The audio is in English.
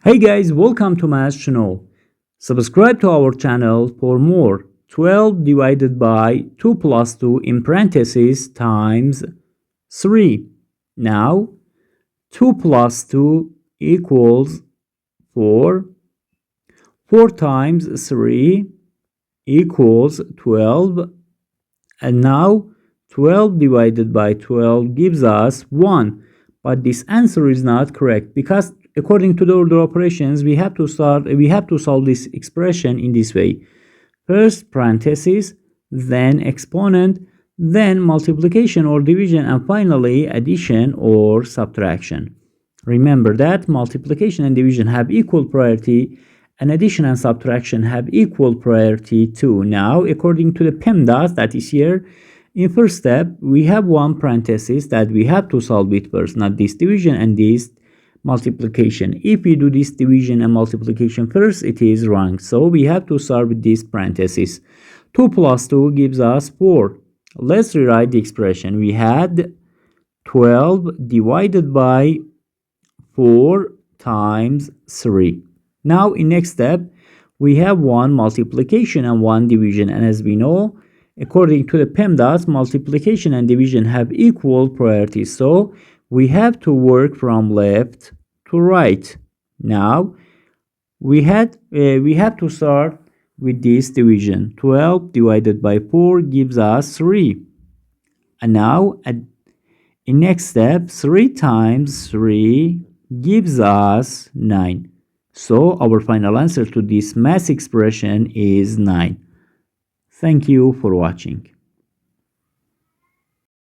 Hey guys, welcome to Math Channel. Subscribe to our channel for more. 12 divided by 2 plus 2 in parentheses times 3. Now, 2 plus 2 equals 4. 4 times 3 equals 12. And now, 12 divided by 12 gives us 1. But this answer is not correct because according to the order operations, we have to solve this expression in this way. First parentheses, then exponent, then multiplication or division, and finally addition or subtraction. Remember that multiplication and division have equal priority, and addition and subtraction have equal priority too. Now, according to the PEMDAS that is here, in first step, we have one parenthesis that we have to solve it first, not this division and this multiplication. If we do this division and multiplication first, it is wrong. So we have to start with this parenthesis. 2 plus 2 gives us 4. Let's rewrite the expression. We had 12 divided by 4 times 3. Now in next step, we have one multiplication and one division. And as we know, according to the PEMDAS, multiplication and division have equal priority. So we have to work from left to right. Now we have to start with this division. 12 divided by 4 gives us 3. And now in next step, 3 times 3 gives us 9. So our final answer to this math expression is 9. Thank you for watching.